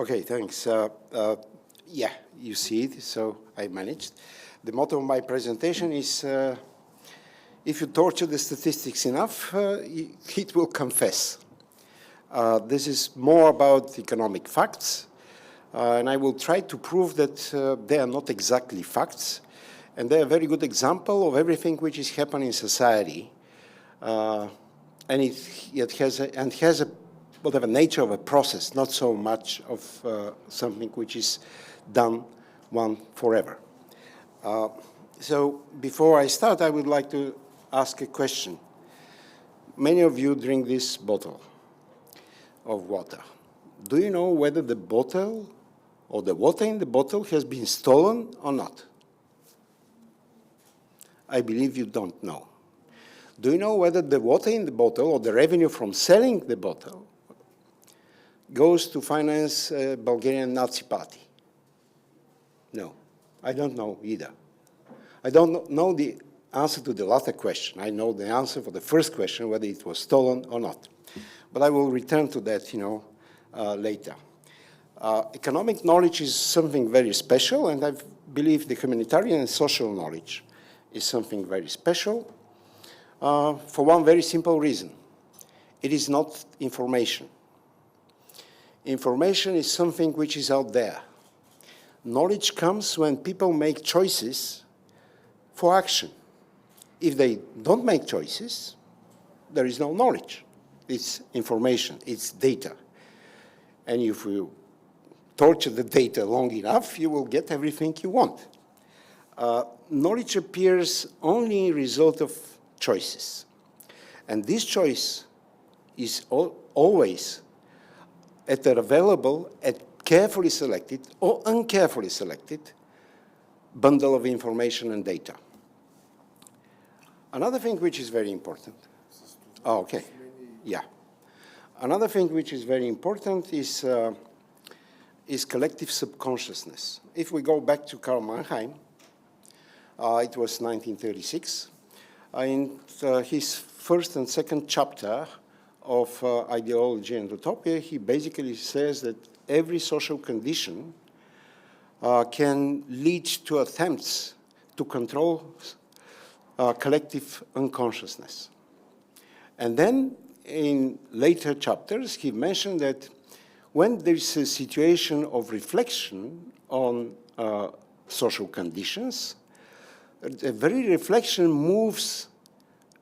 Okay, thanks. Yeah, you see it, so I managed. The motto of my presentation is, if you torture the statistics enough, it will confess. This is more about economic facts, and I will try to prove that they are not exactly facts, and they are a very good example of everything which is happening in society, and it has a whatever nature of a process, not so much of something which is done one forever. So before I start, I would like to ask a question. Many of you drink this bottle of water. Do you know whether the bottle or the water in the bottle has been stolen or not? I believe you don't know. Do you know whether the water in the bottle or the revenue from selling the bottle goes to finance a Bulgarian Nazi party? No, I don't know either. I don't know the answer to the latter question. I know the answer for the first question, whether it was stolen or not. But I will return to that, later. Economic knowledge is something very special, and I believe the humanitarian and social knowledge is something very special for one very simple reason. It is not information. Information is something which is out there. Knowledge comes when people make choices for action. If they don't make choices, there is no knowledge. It's information, it's data. And if you torture the data long enough, you will get everything you want. Knowledge appears only a result of choices. And this choice is always either available at carefully selected or uncarefully selected bundle of information and data. Another thing which is very important. Oh, okay. Yeah. Another thing which is very important is collective subconsciousness. If we go back to Karl Mannheim, it was 1936. In his first and second chapter of Ideology and Utopia, he basically says that every social condition can lead to attempts to control collective unconsciousness. And then in later chapters, he mentioned that when there is a situation of reflection on social conditions, the very reflection moves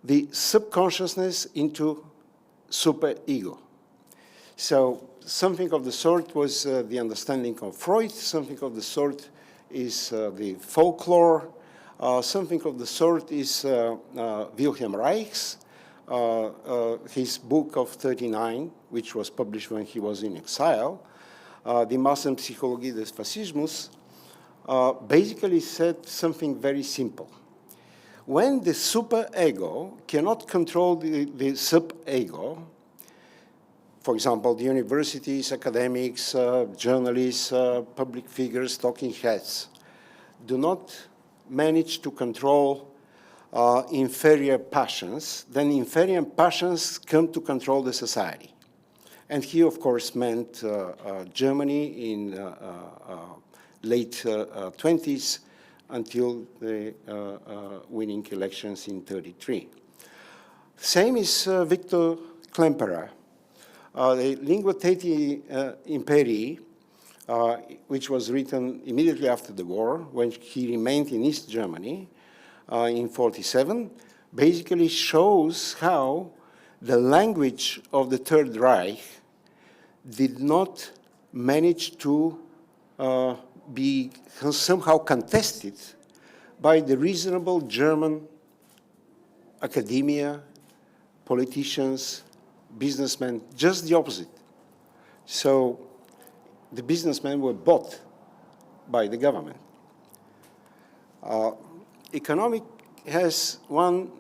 the subconsciousness into superego. So something of the sort was the understanding of Freud, something of the sort is the folklore, something of the sort is Wilhelm Reich's, his book of 39, which was published when he was in exile, Die Massenpsychologie des Faschismus, basically said something very simple. When the superego cannot control the subego, for example, the universities, academics, journalists, public figures, talking heads, do not manage to control inferior passions, then inferior passions come to control the society. And he, of course, meant Germany in late 20s until the winning elections in 33. Same is Victor Klemperer. The Lingua Teti Imperii, which was written immediately after the war, when he remained in East Germany in 47, basically shows how the language of the Third Reich did not manage to be somehow contested by the reasonable German academia, politicians, businessmen, just the opposite. So the businessmen were bought by the government. Economics one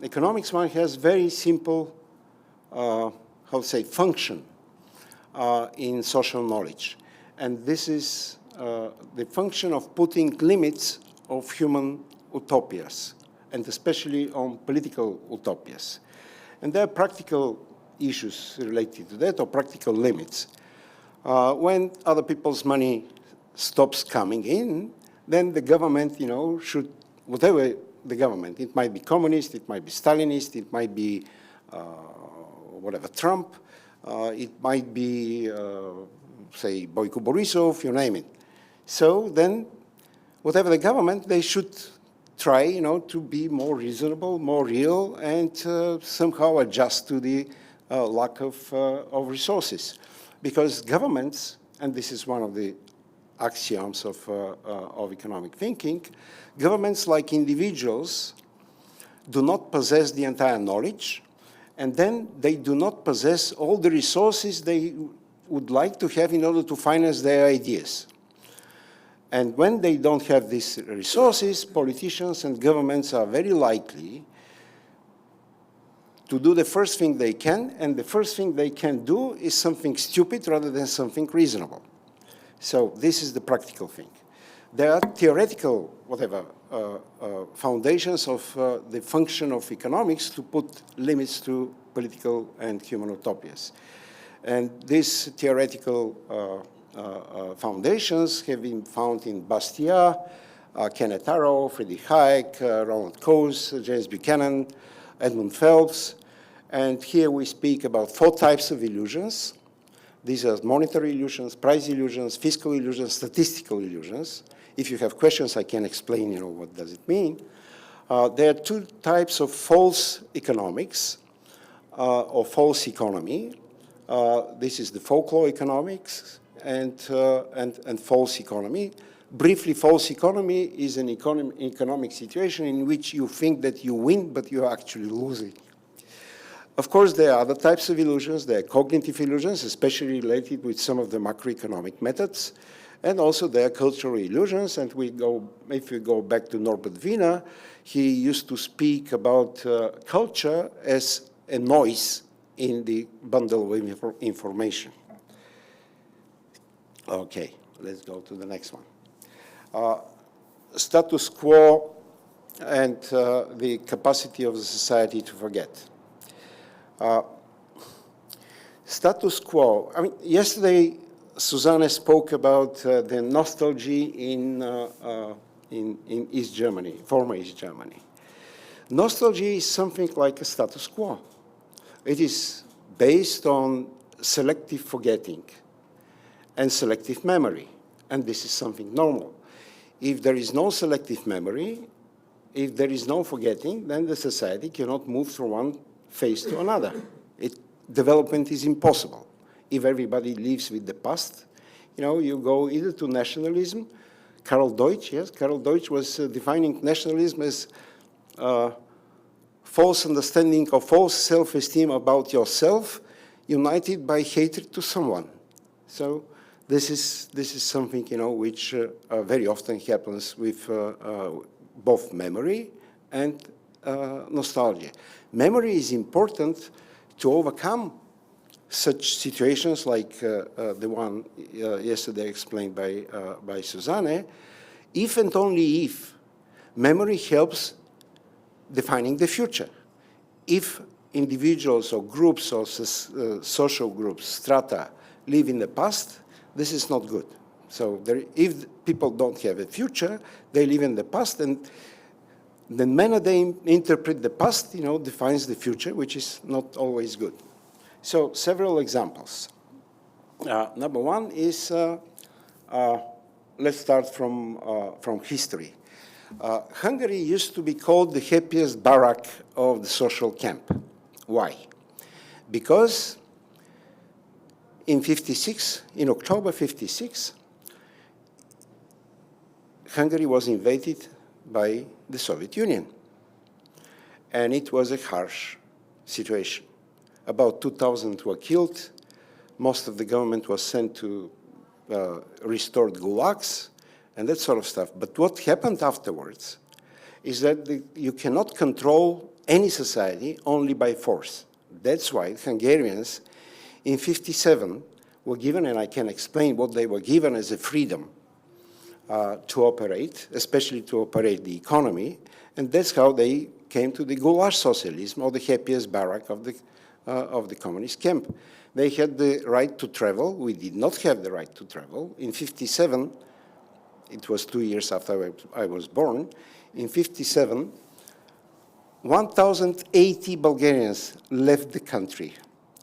has very simple, function in social knowledge. And this is the function of putting limits of human utopias, and especially on political utopias. And there are practical issues related to that, or practical limits. When other people's money stops coming in, then the government, should, whatever the government, it might be communist, it might be Stalinist, it might be whatever, Trump, it might be, say, Boyko Borisov, you name it. So then, whatever the government, they should try, to be more reasonable, more real, and somehow adjust to the lack of resources. Because governments, and this is one of the axioms of economic thinking, governments, like individuals, do not possess the entire knowledge, and then they do not possess all the resources they would like to have in order to finance their ideas. And when they don't have these resources, politicians and governments are very likely to do the first thing they can, and the first thing they can do is something stupid rather than something reasonable. So this is the practical thing. There are theoretical, foundations of the function of economics to put limits to political and human utopias. And these theoretical foundations have been found in Bastiat, Kenneth Arrow, Friedrich Hayek, Ronald Coase, James Buchanan, Edmund Phelps. And here we speak about 4 types of illusions. These are monetary illusions, price illusions, fiscal illusions, statistical illusions. If you have questions, I can explain, what does it mean. There are 2 types of false economics or false economy. This is the folklore economics and false economy. Briefly, false economy is an economic situation in which you think that you win, but you are actually losing. Of course, there are other types of illusions. There are cognitive illusions, especially related with some of the macroeconomic methods. And also there are cultural illusions. And if we go back to Norbert Wiener, he used to speak about culture as a noise in the bundle of information. Okay, let's go to the next one. Status quo and the capacity of the society to forget. Status quo. I mean, yesterday, Susanne spoke about the nostalgia in East Germany, former East Germany. Nostalgia is something like a status quo. It is based on selective forgetting and selective memory, and this is something normal. If there is no selective memory, if there is no forgetting, then the society cannot move from one phase to another. Development is impossible. If everybody lives with the past, you go either to nationalism. Karl Deutsch was defining nationalism as false understanding or false self-esteem about yourself, united by hatred to someone. So this is something which very often happens with both memory and nostalgia. Memory is important to overcome such situations like the one yesterday explained by Susanne, if and only if memory helps defining the future. If individuals or groups or social groups, strata, live in the past, this is not good. So if people don't have a future, they live in the past, and the manner they interpret the past, defines the future, which is not always good. So several examples. Number one is, let's start from history. Hungary used to be called the happiest barrack of the social camp. Why? Because in October 56, Hungary was invaded by the Soviet Union. And it was a harsh situation. About 2,000 were killed. Most of the government was sent to restored gulags and that sort of stuff. But what happened afterwards is that you cannot control any society only by force. That's why Hungarians in 57 were given, and I can explain what they were given as a freedom to operate, especially to operate the economy, and that's how they came to the goulash socialism, or the happiest barrack of the communist camp. they had the right to travel. We did not have the right to travel. In 57, it was 2 years after I was born, in 57, 1,080 Bulgarians left the country.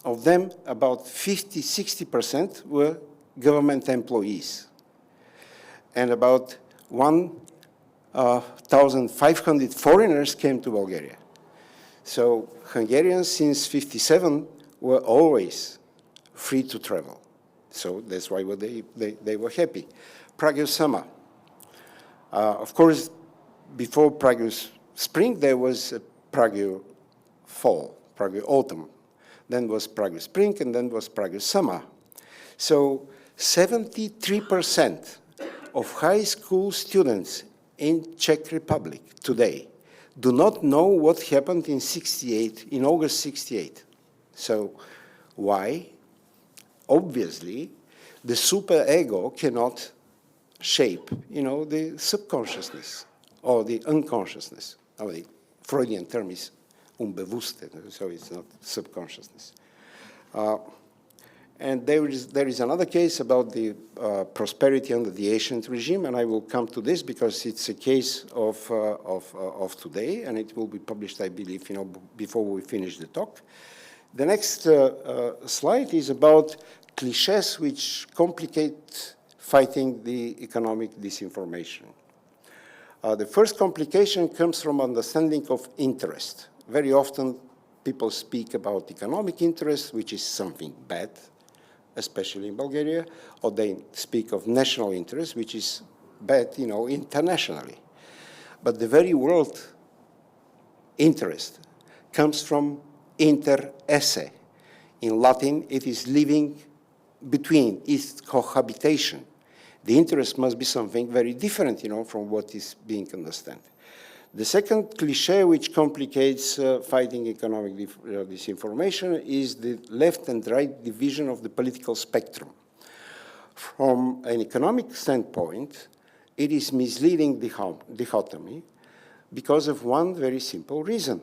Of them, about 50–60% were government employees. And about 1,500 foreigners came to Bulgaria. So Hungarians since 57 were always free to travel. So that's why they were happy. Prague summer. Of course, before Prague spring, there was Prague fall, Prague autumn. Then was Prague spring, and then was Prague summer. So 73% of high school students in Czech Republic today do not know what happened in August 68. So why? Obviously, the superego cannot shape, the subconsciousness or the unconsciousness. The Freudian term is unbewusste, so it's not subconsciousness. And there is another case about the prosperity under the ancient regime, and I will come to this because it's a case of today, and it will be published, I believe, before we finish the talk. The next slide is about cliches which complicate fighting the economic disinformation. The first complication comes from understanding of interest. Very often people speak about economic interest, which is something bad, especially in Bulgaria, or they speak of national interest, which is bad, internationally. But the very word interest comes from inter esse. In Latin, it is living between, it's cohabitation. The interest must be something very different, from what is being understood. The second cliché which complicates fighting economic disinformation is the left and right division of the political spectrum. From an economic standpoint, it is misleading dichotomy because of one very simple reason.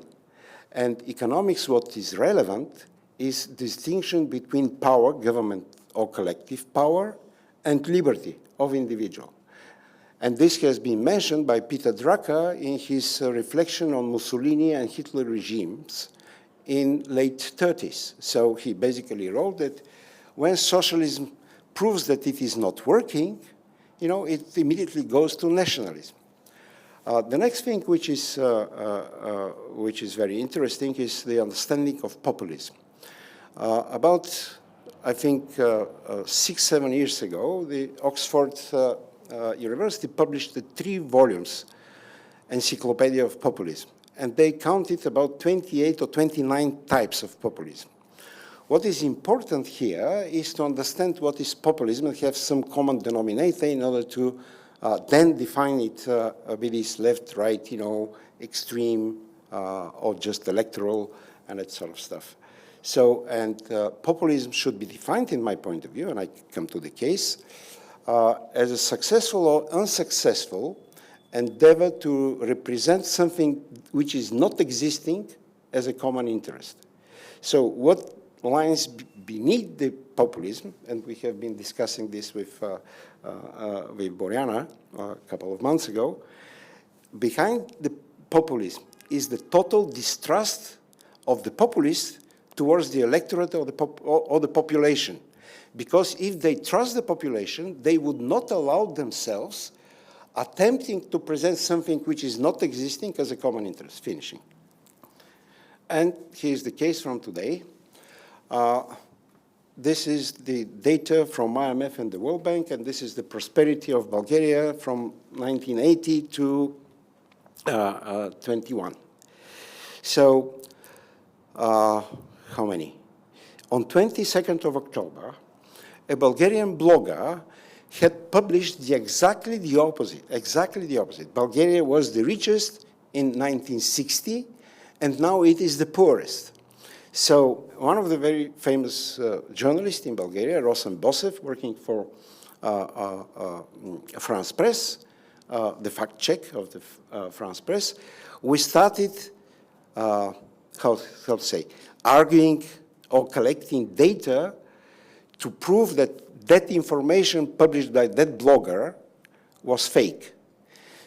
And economics, what is relevant is distinction between power, government or collective power, and liberty of individual. And this has been mentioned by Peter Drucker in his reflection on Mussolini and Hitler regimes in late 30s. So he basically wrote that when socialism proves that it is not working, it immediately goes to nationalism. The next thing which is very interesting is the understanding of populism. About, I think, 6–7 years ago, the Oxford University published the 3 volumes Encyclopedia of Populism, and they counted about 28 or 29 types of populism. What is important here is to understand what is populism and have some common denominator in order to then define it with this left, right, extreme, or just electoral, and that sort of stuff. So, and populism should be defined, in my point of view, and I come to the case, as a successful or unsuccessful endeavor to represent something which is not existing as a common interest. So what lies beneath the populism, and we have been discussing this with Boriana a couple of months ago, behind the populism is the total distrust of the populist towards the electorate or the population. Because if they trust the population, they would not allow themselves attempting to present something which is not existing as a common interest. Finishing. And here's the case from today. This is the data from IMF and the World Bank, and this is the prosperity of Bulgaria from 1980 to 21. So, how many? On 22nd of October, a Bulgarian blogger had published exactly the opposite. Bulgaria was the richest in 1960, and now it is the poorest. So one of the very famous journalists in Bulgaria, Krassen Stanchev, working for France Press, the fact check of the France Press, we started, how to say, arguing or collecting data to prove that that information published by that blogger was fake.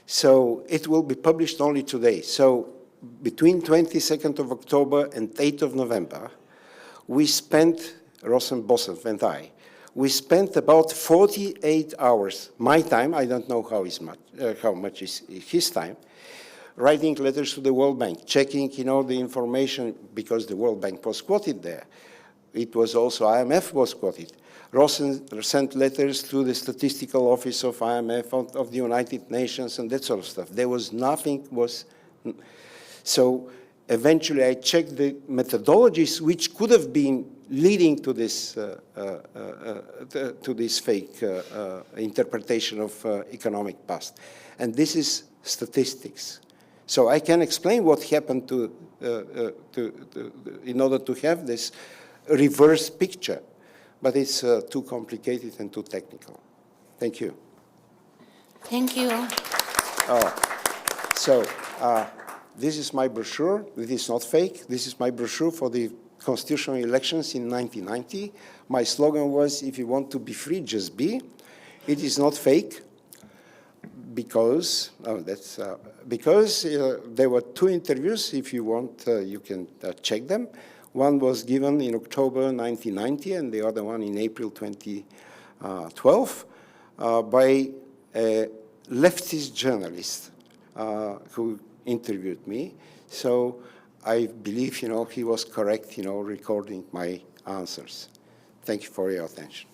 So it will be published only today. So between 22nd of October and 8th of November, we spent, Rossen Bossef and I, we spent about 48 hours, my time, I don't know how much is his time, writing letters to the World Bank, checking, the information, because the World Bank was quoted there. It was also IMF was quoted. Rossen sent letters to the Statistical Office of IMF, of the United Nations, and that sort of stuff. There was nothing so eventually I checked the methodologies which could have been leading to this fake interpretation of economic past. And this is statistics. So I can explain what happened in order to have this reverse picture, but it's too complicated and too technical. Thank you. Thank you. This is my brochure. This is not fake. This is my brochure for the constitutional elections in 1990. My slogan was, if you want to be free, just be. It is not fake because, there were 2 interviews. If you want, you can check them. One was given in October 1990 and the other one in April 2012 by a leftist journalist who interviewed me. So I believe, he was correct, recording my answers. Thank you for your attention.